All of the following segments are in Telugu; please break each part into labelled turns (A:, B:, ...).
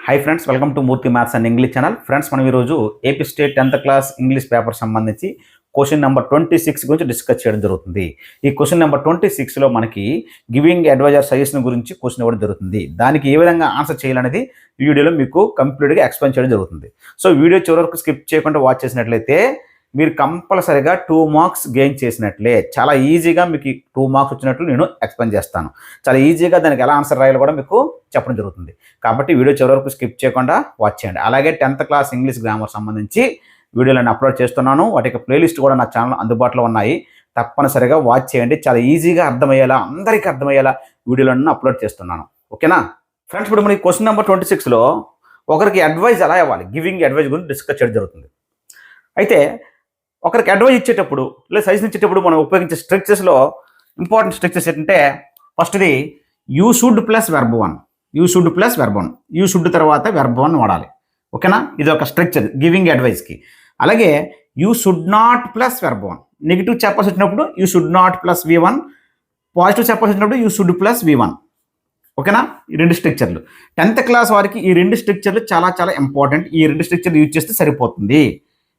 A: Hi friends, welcome to Murthy maths and English channel. Friends, మనం ఈరోజు AP state 10th class English paper సంబంధించి క్వశ్చన్ నెంబర్ 26 గురించి డిస్కస్ చేయడం జరుగుతుంది. ఈ క్వశ్చన్ నెంబర్ 26లో మనకి గివింగ్ అడ్వైజర్ సజెషన్ గురించి క్వశ్చన్ ఇవ్వడం జరుగుతుంది. దానికి ఏ విధంగా ఆన్సర్ చేయాలనేది ఈ వీడియోలో మీకు కంప్లీట్గా ఎక్స్ప్లెయిన్ చేయడం జరుగుతుంది. సో వీడియో చివరి వరకు స్కిప్ చేయకుండా వాచ్ చేసినట్లయితే మీరు కంపల్సరిగా 2 మార్క్స్ గెయిన్ చేసినట్లే. చాలా ఈజీగా మీకు 2 మార్క్స్ వచ్చినట్లు నేను ఎక్స్ప్లెయిన్ చేస్తాను. చాలా ఈజీగా దానికి ఎలా ఆన్సర్ రాయాలో కూడా మీకు చెప్పడం జరుగుతుంది. కాబట్టి వీడియో చివరి వరకు స్కిప్ చేయకుండా వాచ్ చేయండి. అలాగే 10th క్లాస్ ఇంగ్లీష్ గ్రామర్ సంబంధించి వీడియోలను అప్లోడ్ చేస్తున్నాను. వాటి యొక్క ప్లేలిస్ట్ కూడా నా ఛానల్ అందుబాటులో ఉన్నాయి. తప్పనిసరిగా వాచ్ చేయండి. చాలా ఈజీగా అర్థమయ్యేలా, అందరికీ అర్థమయ్యేలా వీడియోలను అప్లోడ్ చేస్తున్నాను. ఓకేనా ఫ్రెండ్స్? ఇప్పుడు మనకి క్వశ్చన్ నెంబర్ 26లో ఒకరికి అడ్వైజ్ ఎలా ఇవ్వాలి, గివింగ్ అడ్వైజ్ గురించి డిస్కస్ చేయడం జరుగుతుంది. అయితే ఒకరికి అడ్వైజ్ ఇచ్చేటప్పుడు లేదా సజెషన్ ఇచ్చేటప్పుడు మనం ఉపయోగించే స్ట్రక్చర్స్లో ఇంపార్టెంట్ స్ట్రక్చర్స్ ఏంటంటే, ఫస్ట్ది you should plus verb 1. You should plus verb 1. You should తర్వాత వెర్బ్ 1 వాడాలి. ఓకేనా? ఇది ఒక స్ట్రక్చర్ గివింగ్ అడ్వైస్కి. అలాగే you should not plus verb 1. Negative చెప్పాల్సి వచ్చినప్పుడు you should not plus V1. Positive చెప్పాల్సి వచ్చినప్పుడు యూ షుడ్ ప్లస్ V1. ఓకేనా? ఈ 2 స్ట్రక్చర్లు 10th క్లాస్ వారికి ఈ 2 స్ట్రక్చర్లు చాలా చాలా ఇంపార్టెంట్. ఈ 2 స్ట్రక్చర్లు యూజ్ చేస్తే సరిపోతుంది.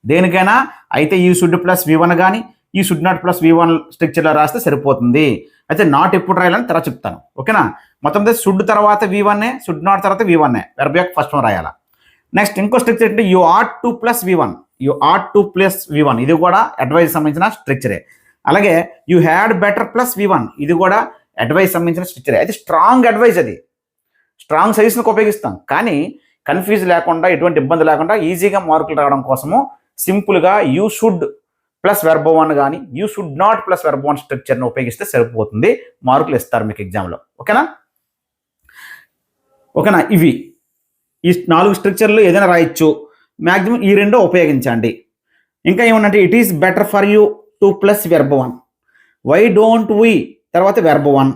A: దేనికైనా అయితే యూ షుడ్ ప్లస్ V1 కానీ you should not plus V1 స్ట్రక్చర్లో రాస్తే సరిపోతుంది. అయితే నాట్ ఎప్పుడు రాయాలని తర్వాత చెప్తాను. ఓకేనా? మొత్తం షుడ్ తర్వాత V1, షుడ్ నాట్ తర్వాత V1, వెర్బ్ యొక్క ఫస్ట్ వన్ రాయాలా. నెక్స్ట్ ఇంకో స్ట్రక్చర్ అంటే you ought to plus V1. You ought to plus V1, ఇది కూడా అడ్వైజ్ సంబంధించిన స్ట్రక్చరే. అలాగే you had better plus V1, ఇది కూడా అడ్వైజ్ సంబంధించిన స్ట్రక్చరే. అయితే స్ట్రాంగ్ అడ్వైజ్, అది స్ట్రాంగ్ సజెషన్కి ఉపయోగిస్తాం. కానీ కన్ఫ్యూజ్ లేకుండా, ఎటువంటి ఇబ్బంది లేకుండా ఈజీగా మార్కులు రావడం కోసము సింపుల్గా యూ షుడ్ ప్లస్ వెర్బ్ 1 కానీ you should not plus verb 1 స్ట్రక్చర్ని ఉపయోగిస్తే సరిపోతుంది. మార్కులు ఇస్తారు మీకు ఎగ్జామ్లో. ఓకేనా? ఇవి ఈ 4 స్ట్రక్చర్లు ఏదైనా రాయొచ్చు. మ్యాక్సిమం ఈ 2 ఉపయోగించండి. ఇంకా ఏమన్నంటే it is better for you to plus verb 1. Why don't we తర్వాత verb 1.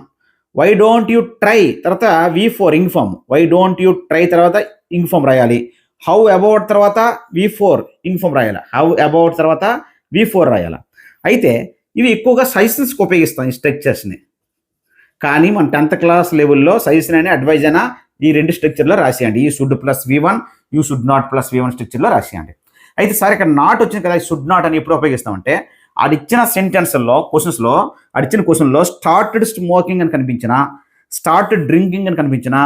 A: Why don't you try తర్వాత V4 ing form. Why don't you try తర్వాత ఇంగ్ ఫామ్ రాయాలి. హౌ అబౌట్ తర్వాత V4 ఇంగ్ ఫామ్ రాయాలి. హౌ అబౌట్ తర్వాత V4 రాయాలి. అయితే ఇవి ఎక్కువగా సజెషన్స్కి ఉపయోగిస్తాం ఈ స్ట్రక్చర్స్ని. కానీ మన 10th క్లాస్ లెవెల్లో సజెషన్ అని అడ్వైజ్ అయినా ఈ 2 స్ట్రక్చర్లో రాసేయండి. You should plus V1, you should not plus V1 స్ట్రక్చర్లో రాసేయండి. అయితే సార్ ఇక్కడ నాట్ వచ్చింది కదా, షుడ్ నాట్ అని ఎప్పుడు ఉపయోగిస్తామంటే ఆడిచ్చిన సెంటెన్స్లో ఆడిచ్చిన క్వశ్చన్లో స్టార్టెడ్ స్మోకింగ్ అని కనిపించిన, స్టార్టెడ్ డ్రింకింగ్ అని కనిపించిన,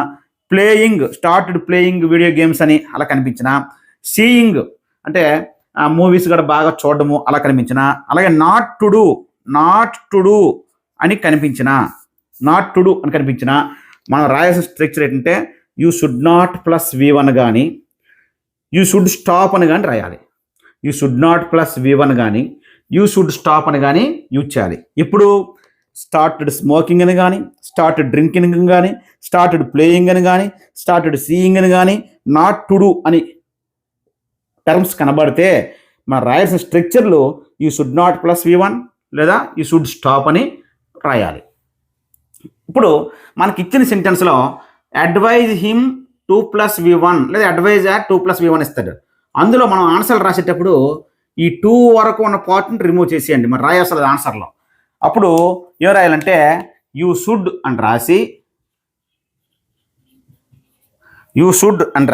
A: స్టార్టెడ్ ప్లేయింగ్ వీడియో గేమ్స్ అని అలా కనిపించిన, సీయింగ్ అంటే మూవీస్ కూడా బాగా చూడడము అలా కనిపించిన, అలాగే నాట్ టు డూ అని కనిపించిన, మనం రాయాల్సిన స్ట్రక్చర్ ఏంటంటే you should not plus V1 కానీ యూ షుడ్ స్టాప్ అని కానీ రాయాలి. You should not plus V1 కానీ యూ షుడ్ స్టాప్ అని కానీ యూజ్ చేయాలి. ఇప్పుడు స్టార్టెడ్ స్మోకింగ్ అని కానీ, స్టార్టెడ్ డ్రింకింగ్ అని కానీ, స్టార్టెడ్ ప్లేయింగ్ అని కానీ, స్టార్టెడ్ సీయింగ్ అని కానీ, నాట్ టు డూ అని టర్మ్స్ కనబడితే మనం రాయాల్సిన స్ట్రక్చర్లు you should not plus V1 లేదా యూ షుడ్ స్టాప్ అని రాయాలి. ఇప్పుడు మనకి ఇచ్చిన సెంటెన్స్లో అడ్వైజ్ హిమ్ 2 ప్లస్ V1 లేదా అడ్వైజ్ యాట్ 2 ప్లస్ V1 ఇస్తాడు. అందులో మనం ఆన్సర్ రాసేటప్పుడు ఈ 2 వరకు ఉన్న పార్ట్ని రిమూవ్ చేసేయండి. మరి రాయాల్సిన ఆన్సర్లో అప్పుడు ఏం రాయాలంటే యూ షుడ్ అని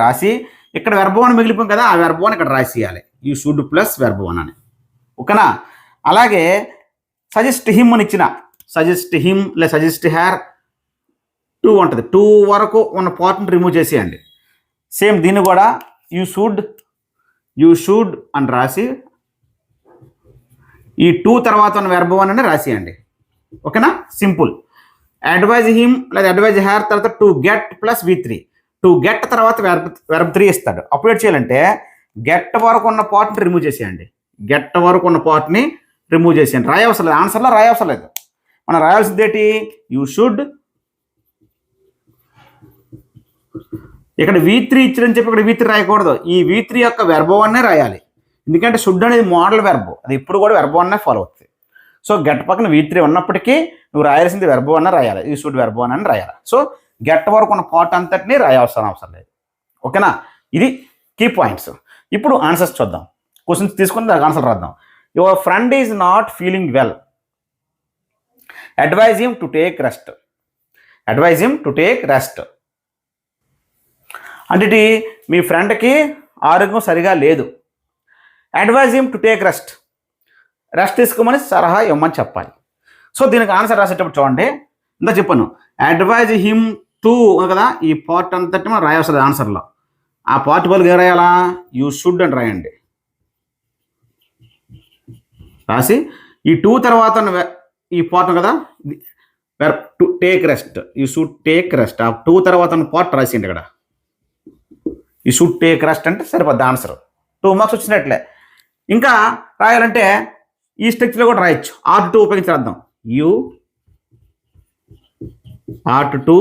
A: రాసి ఇక్కడ వెర్బ్ 1 మిగిలిపోయింది కదా, ఆ వెర్బ్ 1 ఇక్కడ రాసేయాలి. యూ షుడ్ ప్లస్ వెర్బ్ 1 అని. ఓకేనా? అలాగే సజెస్ట్ హిమ్ అని ఇచ్చిన, సజెస్ట్ హిమ్ లేదా సజెస్ట్ హెర్ 2 ఉంటుంది. 2 వరకు ఉన్న పార్ట్ని రిమూవ్ చేసేయండి. సేమ్ దీన్ని కూడా యూ షుడ్ అని రాసి ఈ 2 తర్వాత ఉన్న వెర్బ్ 1 అని రాసేయండి. ఓకేనా? సింపుల్. అడ్వైజ్ హిమ్ లేదా అడ్వైజ్ హెర్ తర్వాత to get plus V3. To get తర్వాత వెర్బ్ 3 ఇస్తాడు. అప్పుడు ఏం చేయాలంటే గెట్ వరకు ఉన్న పార్ట్ని రిమూవ్ చేసేయండి. రాయవసరం లేదు, ఆన్సర్లో రాయవసరం లేదు. మనం రాయాల్సింది ఏంటి? యూ షుడ్, ఇక్కడ V3 ఇచ్చారని చెప్పి ఇక్కడ V3 రాయకూడదు. ఈ V3 యొక్క వెర్బ్ 1 రాయాలి. ఎందుకంటే షుడ్ అనేది మోడల్ వెర్బ్, అది ఇప్పుడు కూడా వెర్బ్ 1 ఫాలో అవుతుంది. సో గెట్ పక్కన V3 ఉన్నప్పటికీ నువ్వు రాయాల్సింది వెర్బ్ 1 రాయాలి. ఈ షుడ్ వెర్బ్ 1 అని రాయాలి. సో గెట్ వరకు ఉన్న పార్ట్ అంతటినీ రాయాల్సిన అవసరం లేదు. ఓకేనా? ఇది కీ పాయింట్స్. ఇప్పుడు ఆన్సర్స్ చూద్దాం. క్వశ్చన్స్ తీసుకుని దానికి ఆన్సర్ రాద్దాం. Your friend is not feeling well. Advise him to take rest. అంటే ఇది మీ ఫ్రెండ్కి ఆరోగ్యం సరిగా లేదు. Advise him to take rest తీసుకోమని సలహా ఇవ్వమని చెప్పాలి. సో దీనికి ఆన్సర్ రాసేటప్పుడు చూడండి, ఇందా చెప్పాను అడ్వైజ్ హిమ్ టు కదా, ఈ పార్ట్ అంతటి మనం రాయాల్సింది ఆన్సర్లో. ఆ పార్ట్ బదులు ఏం రాయాలా, యూ షుడ్ అని రాయండి. రాసి ఈ టూ తర్వాత ఈ పార్ట్ కదా to take rest, you should take rest. ఆ టూ తర్వాత పార్ట్ రాసిండి ఇక్కడ, యూ షుడ్ టేక్ రెస్ట్ అంటే సరిపోద్ది ఆన్సర్. 2 మార్క్స్ వచ్చినట్లే. ఇంకా రాయాలంటే ఈ స్ట్రక్చర్లో కూడా రాయొచ్చు, ఆర్ట్ 2 ఉపయోగించి రాద్దాం. యూ ఆర్ట్ 2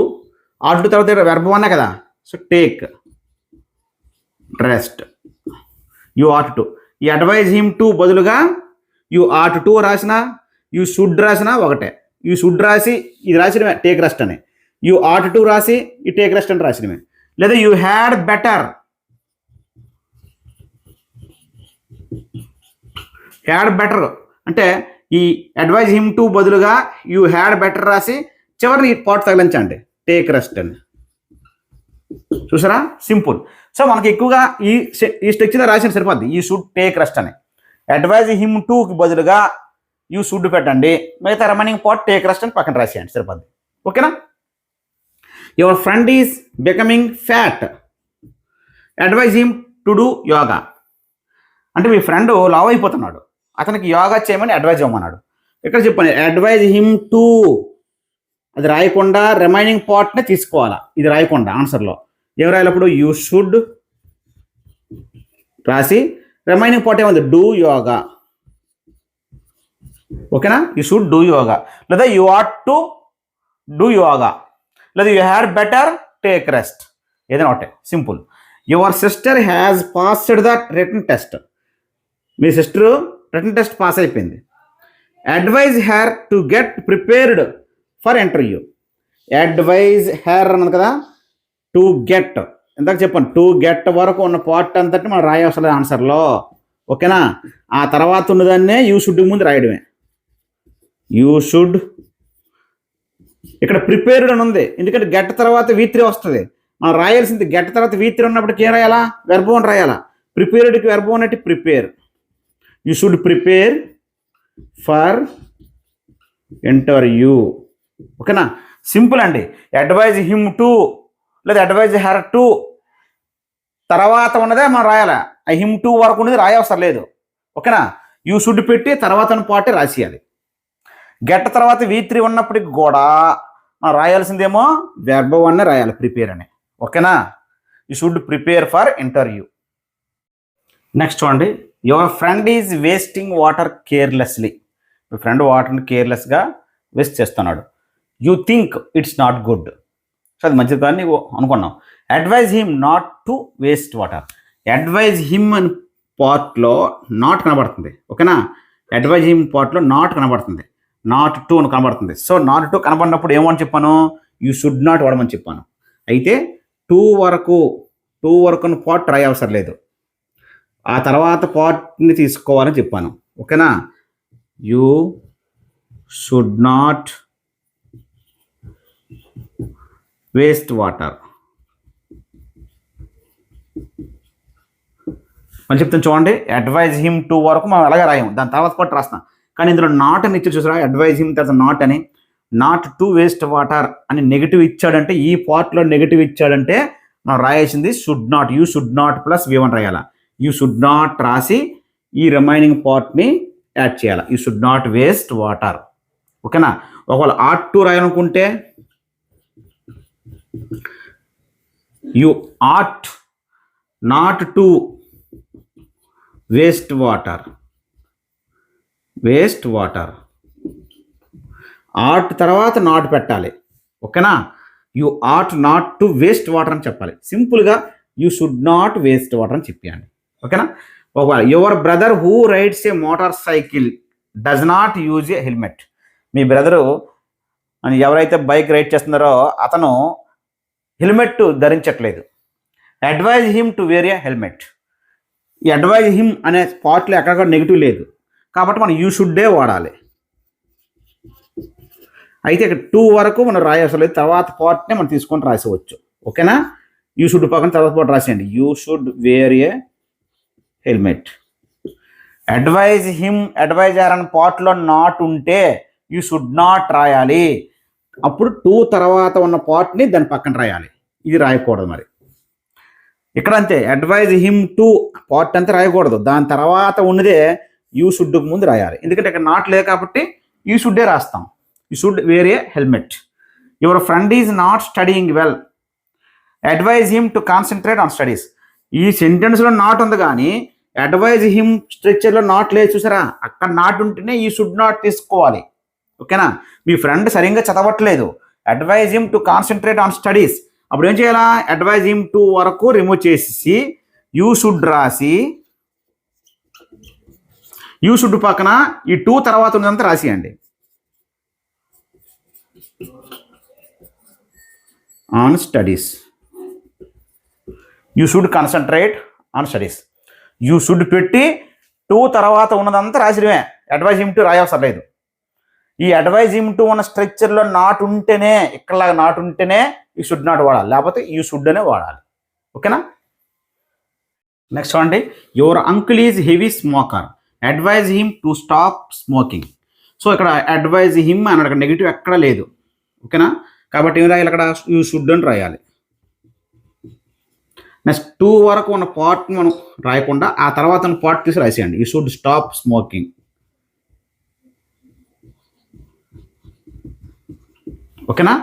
A: తర్వాత వెర్బ్ 1 కదా, so take rest, you art 2. ఈ అడ్వైజ్ హిమ్ టు బదులుగా యూ ఆర్ట్ 2 రాసిన, యూ షుడ్ రాసిన ఒకటే. యూ షుడ్ రాసి ఇది రాసినమే టేక్ రెస్ట్ అని, యూ ఆర్ట్ 2 రాసి ఈ టేక్ రెస్ట్ అని రాసినమే. లేదా యూ హ్యాడ్ బెటర్, అంటే ఈ అడ్వైజ్ హిమ్ టు బదులుగా యూ హ్యాడ్ బెటర్ రాసి చివరిని ఈ పార్ట్ తగిలించండి టేక్ రెస్ట్ అని. చూసారా, సింపుల్. సో మనకి ఎక్కువగా ఈ స్ట్రక్చర్ రాసిన సరిపోద్ది, యూ షుడ్ టేక్ రెస్ట్ అని. అడ్వైజ్ హిమ్ టుకి బదులుగా యూ షుడ్ పెట్టండి, మిగతా రిమైనింగ్ పార్ట్ టేక్ రెస్ట్ అని పక్కన రాసేయండి, సరిపోద్ది. ఓకేనా. Your friend is becoming fat, advise him to do yoga. అంటే మీ ఫ్రెండ్ లావ్ అయిపోతున్నాడు, అతనికి యోగా చేయమని అడ్వైజ్ ఇవ్వమన్నాడు. ఇక్కడ చెప్పండి అడ్వైజ్ హిమ్ టు, అది రాయకుండా రిమైనింగ్ పార్ట్నే తీసుకోవాలా, ఇది రాయకుండా ఆన్సర్లో ఏం రాయాలప్పుడు యూ షుడ్ రాసి రిమైనింగ్ పార్ట్ ఏముంది డూ యోగా. ఓకేనా, యూ షుడ్ డూ యోగా, లేదా you ought to do yoga, లేదా you had better take rest, ఏదైనా ఒకటే, simple. Your sister has passed the written test, మీ సిస్టరు రిటన్ టెస్ట్ పాస్ అయిపోయింది. Advise her to get prepared for interview, advise her అన్నది కదా టు గెట్, ఇందాక చెప్పాను టు గెట్ వరకు ఉన్న పార్ట్ అంతటి మనం రాయవసరం ఆన్సర్లో. ఓకేనా, ఆ తర్వాత ఉన్నదాన్నే యూ షుడ్ ముందు రాయడమే. యూ షుడ్, ఇక్కడ ప్రిపేర్డ్ అని ఉంది, ఎందుకంటే గెట్ తర్వాత V3 వస్తుంది. మనం రాయాల్సింది గెట్ తర్వాత V3 ఉన్నప్పటికీ ఏం రాయాలా, వెర్బ్ 1 రాయాలా. ప్రిపేర్డ్కి వెర్బ్ 1 అంటే prepare, you should prepare for interview. ఓకేనా, సింపుల్ అండి. అడ్వైజ్ హిమ్ టు లేదా అడ్వైజ్ హెర్ టు తర్వాత ఉన్నదే మనం రాయాలి, ఆ హిమ్ టు వరకు ఉన్నది రాయవసరం లేదు. ఓకేనా, యూ షుడ్ పెట్టి తర్వాత పాటే రాసేయాలి. గెట్ తర్వాత V3 ఉన్నప్పటికి కూడా మనం రాయాల్సిందేమో వెర్బ్ 1 రాయాలి, ప్రిపేర్ అని. ఓకేనా, you should prepare for interview. Next చూడండి, your friend is wasting water carelessly, మీ ఫ్రెండ్ వాటర్ని కేర్లెస్గా వేస్ట్ చేస్తున్నాడు. You think it's not good, so అది మంచిది కానీ నీవు అనుకున్నావు. Advise him not to waste water, advise him అని పార్ట్లో నాట్ కనబడుతుంది. ఓకేనా, అడ్వైజ్ హిమ్ పార్ట్లో నాట్ కనబడుతుంది, నాట్ టు అని కనబడుతుంది. సో నాట్ టు కనబడినప్పుడు ఏమని చెప్పాను, యూ షుడ్ నాట్ వాడమని చెప్పాను. అయితే టూ వరకు పార్ట్ ట్రై అవసరం లేదు, ఆ తర్వాత పార్ట్ని తీసుకోవాలని చెప్పాను. ఓకేనా, you should not waste water అని చెప్తాను. చూడండి, అడ్వైజ్ హిమ్ టు వరకు మనం అలాగే రాయము, దాని తర్వాత పార్ట్ రాస్తాం. కానీ ఇందులో నాట్ అని ఇచ్చి చూసారా, అడ్వైజ్ హిమ్ తర్వాత నాట్ అని, నాట్ టు వేస్ట్ వాటర్ అని నెగిటివ్ ఇచ్చాడంటే, ఈ పార్ట్లో నెగిటివ్ ఇచ్చాడంటే మనం రాయాల్సింది should not, you should not plus V1 రాయాలా. యూ షుడ్ నాట్ రాసి ఈ రిమైనింగ్ పార్ట్ని యాడ్ చేయాలి, you should not waste water. ఓకేనా, ఒకవేళ ఆట్ టు రాయాలనుకుంటే you ought not to waste water, ought తర్వాత నాట్ పెట్టాలి. ఓకేనా, you ought not to waste water అని చెప్పాలి. సింపుల్గా you should not waste water అని చెప్పాను. ఓకేనా, ఒకవేళ your brother who rides a motorcycle does not use a helmet, మీ బ్రదరు అని ఎవరైతే బైక్ రైడ్ చేస్తున్నారో అతను హెల్మెట్ ధరించట్లేదు. Advise him to wear a helmet, ఈ అడ్వైజ్ హిమ్ అనే పార్ట్లో ఎక్కడ నెగిటివ్ లేదు కాబట్టి మనం యూ షుడ్డే వాడాలి. అయితే ఇక్కడ 2 వరకు మనం రాయవసరం లేదు, తర్వాత పార్ట్నే మనం తీసుకొని రాసేవచ్చు. ఓకేనా, యూ షుడ్ పక్కన తర్వాత పాటు రాసేయండి. You should wear a helmet. Advise him, adviser అనే పార్ట్లో నాట్ ఉంటే యూ షుడ్ నాట్ రాయాలి. అప్పుడు టు తర్వాత ఉన్న పార్ట్ని దాని పక్కన రాయాలి. ఇది రాయకూడదు. మరి ఇక్కడ అంతే, అడ్వైజ్ హిమ్ టు పార్ట్ అంతా రాయకూడదు, దాని తర్వాత ఉన్నదే యూ షుడ్కు ముందు రాయాలి. ఎందుకంటే ఇక్కడ నాట్ లేదు కాబట్టి యూ షుడ్డే రాస్తాం. You should wear a helmet. Your friend is not studying well, advise him to concentrate on studies. ఈ సెంటెన్స్లో నాట్ ఉంది కానీ అడ్వైజ్ హిమ్ స్ట్రక్చర్లో నాట్ లేదు చూసారా, అక్కడ నాట్ ఉంటేనే ఈ షుడ్ నాట్ తీసుకోవాలి. ఓకేనా? మీ ఫ్రెండ్ సరిగ్గా చదవట్లేదు, advise him to concentrate on studies, అప్పుడు ఏం చేయాలా, అడ్వైజ్ హిమ్ టు వరకు రిమూవ్ చేసి యూ షుడ్ రాసి యూ షుడ్ పక్కన ఈ టూ తర్వాత ఉన్నదంతా రాసియండి. On studies, you should concentrate on studies. You should పెట్టి టూ తర్వాత ఉన్నదంతా రాసిడమే, అడ్వైజ్ హిమ్ టు రాయవసరం లేదు. ఈ అడ్వైజ్ హిమ్ టు ఉన్న స్ట్రక్చర్లో నాట్ ఉంటేనే, ఇక్కడలాగా నాట్ ఉంటేనే యూ షుడ్ నాట్ వాడాలి, లేకపోతే యూ షుడ్ అనే వాడాలి. ఓకేనా? నెక్స్ట్ చూడండి, your uncle is heavy smoker, advise him to stop smoking. So ఇక్కడ అడ్వైజ్ హిమ్ అన్నాడు, అక్కడ నెగిటివ్ ఎక్కడ లేదు. ఓకేనా? కాబట్టి ఏం రాయాలి, అక్కడ యూ షుడ్ అని రాయాలి. నెక్స్ట్ టూ వరకు ఉన్న పార్ట్ మనం రాయకుండా ఆ తర్వాత ఉన్న పార్ట్ తీసి రాసేయండి. You should stop smoking. ఓకేనా?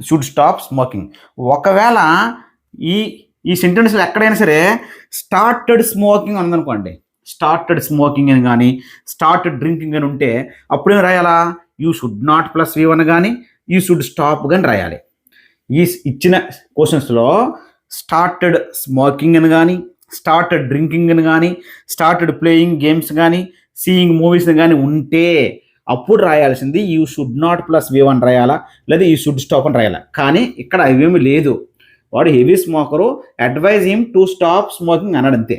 A: Should stop smoking. ఒకవేళ ఈ సెంటెన్స్లో ఎక్కడైనా సరే స్టార్టెడ్ స్మోకింగ్ ఉందనుకోండి, స్టార్టెడ్ స్మోకింగ్ అని కానీ స్టార్టెడ్ డ్రింకింగ్ అని ఉంటే అప్పుడేం రాయాలా, you should not plus V1 కానీ యూ షుడ్ స్టాప్ కానీ రాయాలి. ఈ ఇచ్చిన క్వశ్చన్స్లో స్టార్టెడ్ స్మోకింగ్ అని కానీ స్టార్టెడ్ డ్రింకింగ్ అని కానీ స్టార్టెడ్ ప్లేయింగ్ గేమ్స్ కానీ సీయింగ్ మూవీస్ కానీ ఉంటే అప్పుడు రాయాల్సింది you should not plus V1 రాయాలా, లేదా యూ షుడ్ స్టాప్ అని రాయాలా. కానీ ఇక్కడ అవేమీ లేదు. వాడు heavy smoker, advise him to stop smoking అన్నాడు అంతే.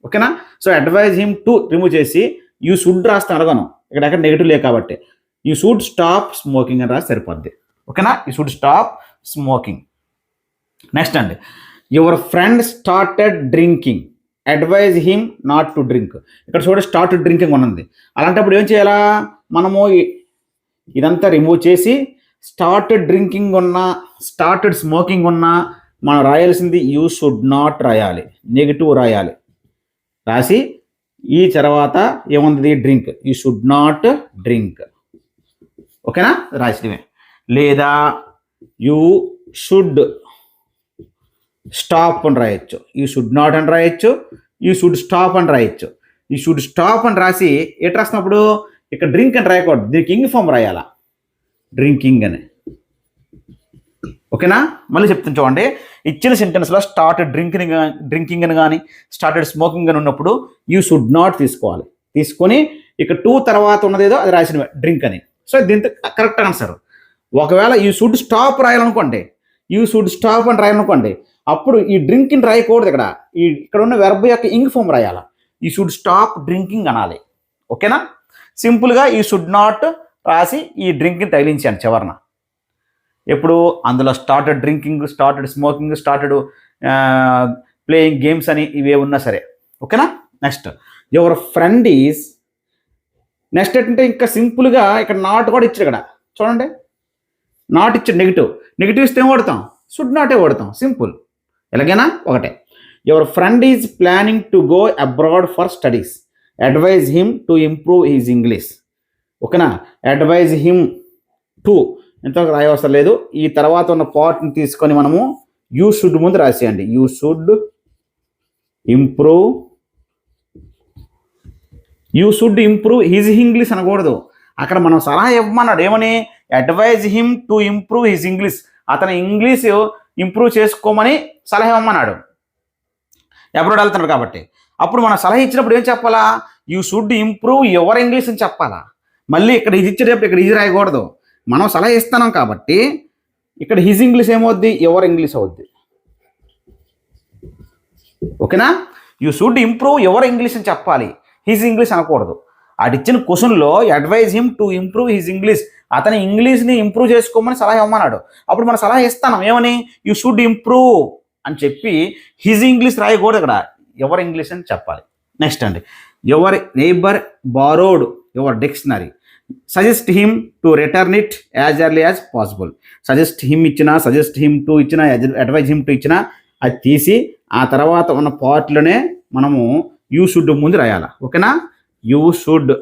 A: ఓకేనా? So advise him to remove చేసి యూ షుడ్ రాస్తాను అడగను, ఇక్కడ ఎక్కడ నెగిటివ్ లేదు కాబట్టి యూ షుడ్ స్టాప్ స్మోకింగ్ అని రాసి సరిపోద్ది. ఓకేనా? You should stop smoking. Next అండి, your friend started drinking, advise him not to drink. ఇక్కడ చూడండి స్టార్టెడ్ డ్రింకింగ్ ఉన్నది. అలాంటప్పుడు ఏం చేయాలా, మనము ఇదంతా రిమూవ్ చేసి స్టార్టెడ్ డ్రింకింగ్ ఉన్నా స్టార్టెడ్ స్మోకింగ్ ఉన్నా మనం రాయాల్సింది యూ షుడ్ నాట్ రాయాలి, నెగిటివ్ రాయాలి. రాసి ఈ తర్వాత ఏముంది, drink, you should not drink. ఓకేనా? రాసినవే. లేదా యూ షుడ్ స్టాప్ అని రాయొచ్చు, యూ షుడ్ నాట్ అని రాయొచ్చు, యూ షుడ్ స్టాప్ అని రాయొచ్చు. యూ షుడ్ స్టాప్ అని రాసి ఎటు రాసినప్పుడు ఇక్కడ డ్రింక్ అని రాయకూడదు, దీనికి ఇంగ్ ఫామ్ రాయాలా, డ్రింకింగ్ అని. ఓకేనా? మళ్ళీ చెప్తాను చూడండి, ఇచ్చిన సెంటెన్స్లో స్టార్టెడ్ డ్రింకింగ్ అని కానీ స్టార్టెడ్ స్మోకింగ్ అని ఉన్నప్పుడు యూ షుడ్ నాట్ తీసుకోవాలి. తీసుకొని ఇక్కడ టూ తర్వాత ఉన్నదేదో అది రాసిన డ్రింక్ అని. సో దీంతో కరెక్ట్ ఆన్సర్. ఒకవేళ యూ షుడ్ స్టాప్ రాయాలనుకోండి, యూ షుడ్ స్టాప్ అని రాయాలనుకోండి, అప్పుడు ఈ డ్రింకింగ్ రాయకూడదు, ఇక్కడ ఉన్న వెర్బ్ యొక్క ఇంగ్ ఫామ్ రాయాలా, యూ షుడ్ స్టాప్ డ్రింకింగ్ అనాలి. ఓకేనా? సింపుల్గా యూ షుడ్ నాట్ రాసి ఈ డ్రింకింగ్ తగిలించాను చివరన. ఎప్పుడు అందులో started drinking, started smoking, started playing games అని ఇవే ఉన్నా సరే. ఓకేనా? Next your friend is, next ఏంటంటే ఇంకా సింపుల్గా ఇక్కడ నాట్ కూడా ఇచ్చాడు. ఇక్కడ చూడండి నాట్ ఇచ్చాడు, నెగిటివ్ ఇస్తే ఏం వాడతాం, షుడ్ నాటే వాడతాం. సింపుల్, ఎలాగైనా ఒకటే. Your friend is planning to go abroad for studies, advise him to improve his English. ఓకేనా? అడ్వైజ్ హిమ్ టు ఎంతవరకు రాయవసరం లేదు. ఈ తర్వాత ఉన్న పార్ట్ని తీసుకొని మనము యూ షుడ్ ముందు రాసేయండి. You should improve his English అనకూడదు. అక్కడ మనం సలహా ఇవ్వమన్నాడు, ఏమని, advise him to improve his English. అతను ఇంగ్లీష్ ఇంప్రూవ్ చేసుకోమని సలహా ఇవ్వమన్నాడు, అబ్రాడ్ వెళ్తున్నాడు కాబట్టి. అప్పుడు మనం సలహా ఇచ్చినప్పుడు ఏం చెప్పాలా, you should improve your English అని చెప్పాలా. మళ్ళీ ఇక్కడ ఇది ఇచ్చేటప్పుడు ఇక్కడ ఇది రాయకూడదు. మనం సలహా ఇస్తున్నాం కాబట్టి ఇక్కడ హిజ్ ఇంగ్లీష్ ఏమవుద్ది, యువర్ ఇంగ్లీష్ అవుద్ది. ఓకేనా? You should improve your English అని చెప్పాలి, హిజ్ ఇంగ్లీష్ అనకూడదు. అది ఇచ్చిన క్వశ్చన్లో advise him to improve his English, అతని ఇంగ్లీష్ని ఇంప్రూవ్ చేసుకోమని సలహా ఇవ్వమన్నాడు. అప్పుడు మనం సలహా ఇస్తాం ఏమని, యూ షుడ్ ఇంప్రూవ్ అని చెప్పి హిజ్ ఇంగ్లీష్ రాయకూడదు, ఇక్కడ ఎవర్ ఇంగ్లీష్ అని చెప్పాలి. నెక్స్ట్ అండి, your neighbour borrowed your dictionary, suggest him to return it as early as possible. Suggest him ఇచ్చినా, సజెస్ట్ హిమ్ టు ఇచ్చినా, అడ్వైజ్ హిమ్ టు ఇచ్చినా అది తీసి ఆ తర్వాత ఉన్న పార్ట్లోనే మనము యూ షుడ్ ముందు రాయాలి. ఓకేనా, యూ షుడ్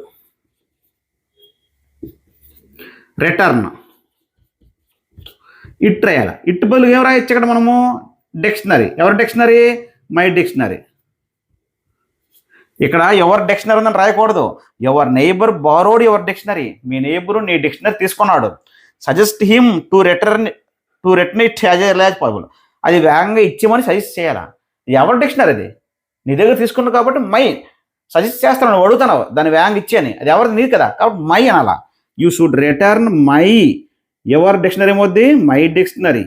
A: రిటర్న్ ఇట్ రాయాలి. ఇట్ బదులు ఏం రాయొచ్చు ఇక్కడ మనము, డిక్షనరీ. ఎవరి డిక్షనరీ? My dictionary. ఇక్కడ ఎవర్ డిక్షనరీ ఉందని రాయకూడదు, ever neighbour borrowed your dictionary. Me neighbour నీ డిక్షనరీ తీసుకున్నాడు. Suggest him to return it as early as possible. అది వేగంగా ఇచ్చేమని సజెస్ట్ చేయాలా. ఎవరి డిక్షనరీ అది? నీ దగ్గర తీసుకున్నావు కాబట్టి మై సజెస్ట్ చేస్తాను, నువ్వు అడుగుతున్నావు దాన్ని వేగంగా ఇచ్చేయని, అది ఎవరిది? నీది కదా, కాబట్టి మై అనాలా. You should return my, ever dictionary ఏమవుద్ది? My dictionary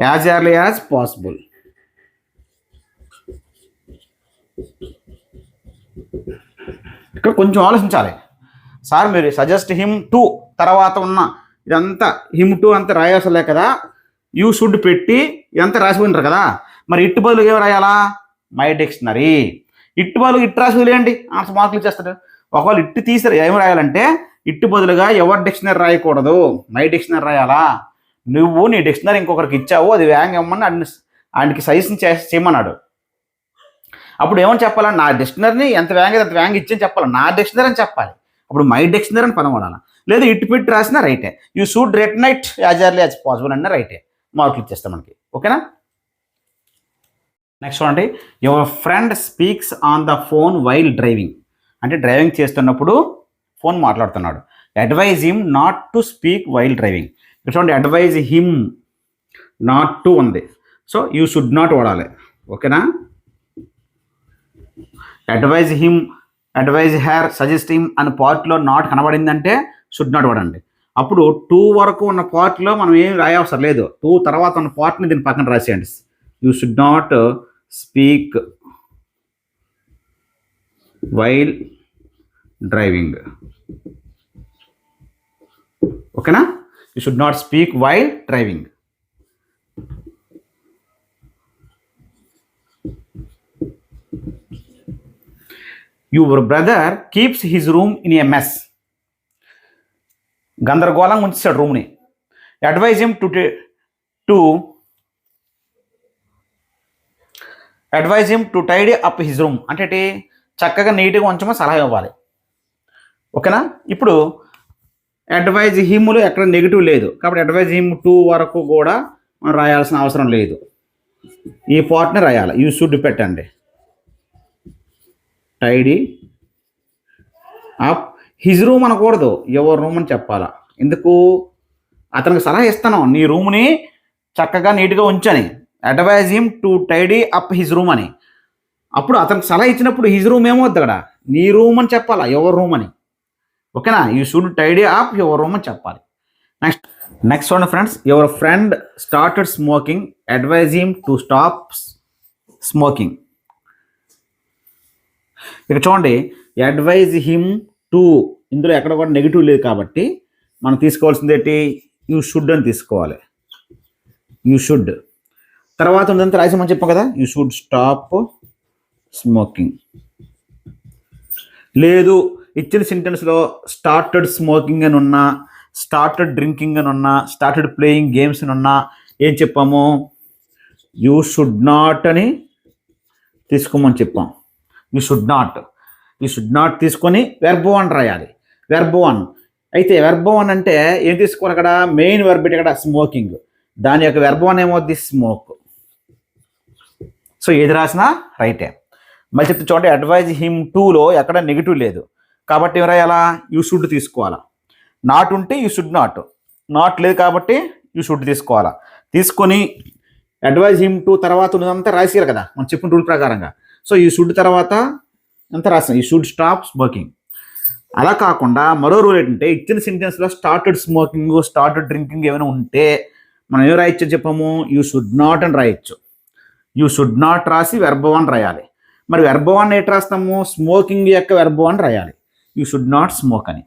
A: as early as possible. ఇక్కడ కొంచెం ఆలోచించాలి. సార్ మీరు సజెస్ట్ హిమ్ టు తర్వాత ఉన్న ఇదంతా హిమ్ టు అంతా రాయాల్సలే కదా, యూ షుడ్ పెట్టి ఇదంతా రాసిపోయినారు కదా, మరి ఇటు బదులు ఏం రాయాలా? My dictionary. ఇటు బదులు ఇటు రాసి వదిలేయండి, ఆన్సర్ మార్కులు ఇచ్చేస్తాడు. ఒకవేళ ఇటు తీసారు ఏం రాయాలంటే ఇటు బదులుగా ఎవరి డిక్షనరీ రాయకూడదు, మై డిక్షనరీ రాయాలా. నువ్వు నీ డిక్షనరీ ఇంకొకరికి ఇచ్చావు, అది వేగంగా ఇవ్వమని ఆయనకి సజెషన్ చేయమన్నాడు. అప్పుడు ఏమని చెప్పాలా? నా డిక్షనరీని ఎంత వేగంగా అంత వేగంగా ఇచ్చని చెప్పాలి, నా డిక్షనరీ అని చెప్పాలి. అప్పుడు మై డిక్షనరీ అని పదం వాడాలి. లేదు ఇటు పెట్టి రాసినా రైటే. You should return it as early as possible అన్న రైటే, మార్కులు ఇచ్చేస్తాం మనకి. ఓకేనా, నెక్స్ట్ చూడండి, your friend speaks on the phone while driving. అంటే డ్రైవింగ్ చేస్తున్నప్పుడు ఫోన్ మాట్లాడుతున్నాడు. Advise him not to speak while driving. ఇక్కడ చూడండి, అడ్వైజ్ హిమ్ నాట్ టు ఉంది, సో యూ షుడ్ నాట్ వాడాలి. ఓకేనా, advise him, advise her, suggest him అనే పార్ట్లో నాట్ కనబడిందంటే షుడ్ నాట్ వాడండి. అప్పుడు 2 వరకు ఉన్న పార్ట్లో మనం ఏం రాయవసరం లేదు, 2 తర్వాత ఉన్న పార్ట్ని దీని పక్కన రాసేయండి. You should not speak while driving. ఓకేనా, you should not speak while driving. Your brother keeps his room in a mess. గందరగోళంగా ఉంచాడు రూమ్ని. Advise him to tidy up his room. అంటే చక్కగా నీట్గా ఉంచమని సలహా ఇవ్వాలి. ఓకేనా, ఇప్పుడు అడ్వైజ్ హిమ్లో ఎక్కడ నెగిటివ్ లేదు కాబట్టి అడ్వైజ్ హిమ్ 2 వరకు కూడా మనం రాయాల్సిన అవసరం లేదు, ఈ పార్ట్ని రాయాలి. యూ షుడ్ పెట్టండి, టైడీ అప్ హిజ్ రూమ్ అనకూడదు, ఎవరి రూమ్ అని చెప్పాలా. ఎందుకు? అతనికి సలహా ఇస్తాను నీ రూమ్ని చక్కగా నీట్గా ఉంచని. Advise him to tidy up his room అని. అప్పుడు అతనికి సలహా ఇచ్చినప్పుడు హిజ్ రూమ్ ఏమవుద్ది అక్కడ? నీ రూమ్ అని చెప్పాలా, ఎవరి రూమ్ అని. ఓకేనా, you should tidy up your room అని చెప్పాలి. నెక్స్ట్ చూడండి friends, your friend started smoking, advise him to stop smoking. ఇక చూడండి, అడ్వైజ్ హిమ్ టు, ఇందులో ఎక్కడ కూడా నెగిటివ్ లేదు కాబట్టి మనం తీసుకోవాల్సింది ఏంటి? యూ షుడ్ అని తీసుకోవాలి. యూ షుడ్ తర్వాత ఉందంతా రాసామని చెప్పాం కదా, యూ షుడ్ స్టాప్ స్మోకింగ్. లేదు ఇచ్చిన సెంటెన్స్లో స్టార్టెడ్ స్మోకింగ్ అని ఉన్నా, స్టార్టెడ్ డ్రింకింగ్ అని ఉన్నా, స్టార్టెడ్ ప్లేయింగ్ గేమ్స్ అని ఉన్నా ఏం చెప్పాము? యూ షుడ్ నాట్ అని తీసుకోమని చెప్పాం. యూ షుడ్ నాట్ తీసుకొని వెర్బ్ 1 రాయాలి. వెర్బ్ 1 అయితే వెర్బ్ 1 అంటే ఏం తీసుకోవాలి? అక్కడ మెయిన్ వెర్బ్ ఇక్కడ స్మోకింగ్, దాని యొక్క వెర్బ్ 1 ఏమవుద్ది? స్మోక్. సో ఏది రాసినా రైటే. మళ్ళీ చెప్తే చూడండి, అడ్వైజ్ హిమ్ 2లో ఎక్కడ నెగిటివ్ లేదు కాబట్టి ఏం రాయాలా? యూ షుడ్ తీసుకోవాలా. నాట్ ఉంటే యూ షుడ్ నాట్ లేదు కాబట్టి యూ షుడ్ తీసుకోవాలా. తీసుకొని అడ్వైజ్ హిమ్ 2 తర్వాత ఉన్నదంతా రాసేయాలి కదా మనం చెప్పిన రూల్ ప్రకారంగా. సో యూ షుడ్ తర్వాత అంతా రాసాం, యూ షుడ్ స్టాప్ స్మోకింగ్. అలా కాకుండా మరో రూల్ ఏంటంటే ఇచ్చిన సెంటెన్స్లో స్టార్టెడ్ స్మోకింగ్, స్టార్టెడ్ డ్రింకింగ్ ఏమైనా ఉంటే మనం ఏం రాయొచ్చు చెప్పాము? యూ షుడ్ నాట్ అని రాయొచ్చు. యూ షుడ్ నాట్ రాసి వెర్బ్ 1 రాయాలి. మరి వెర్బ్ 1 ఏంటి రాస్తాము? స్మోకింగ్ యొక్క వెర్బ్ 1 రాయాలి, యూ షుడ్ నాట్ స్మోక్ అని.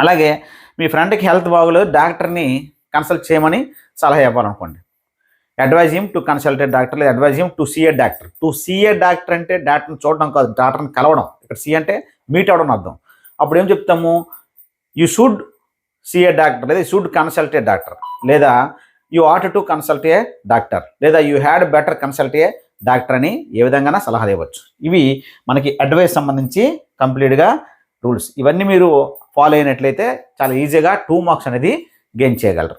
A: అలాగే మీ ఫ్రెండ్కి హెల్త్ బాగోలేదు, డాక్టర్ని కన్సల్ట్ చేయమని సలహా ఇవ్వాలనుకోండి. Advise him to consult a doctor, లేదా advise him to see a doctor. To see a doctor అంటే డాక్టర్ని చూడడం కాదు, డాక్టర్ని కలవడం. ఇక్కడ సీ అంటే మీట్ అవ్వడం అర్థం. అప్పుడు ఏం చెప్తాము, you should see a doctor, లేదా you should consult a doctor, లేదా you ought to consult a doctor, లేదా you had better consult a doctor అని ఏ విధంగా సలహాలు ఇవ్వచ్చు. ఇవి మనకి అడ్వైస్ సంబంధించి కంప్లీట్గా రూల్స్. ఇవన్నీ మీరు ఫాలో అయినట్లయితే చాలా ఈజీగా 2 మార్క్స్ అనేది గెయిన్ చేయగలరు.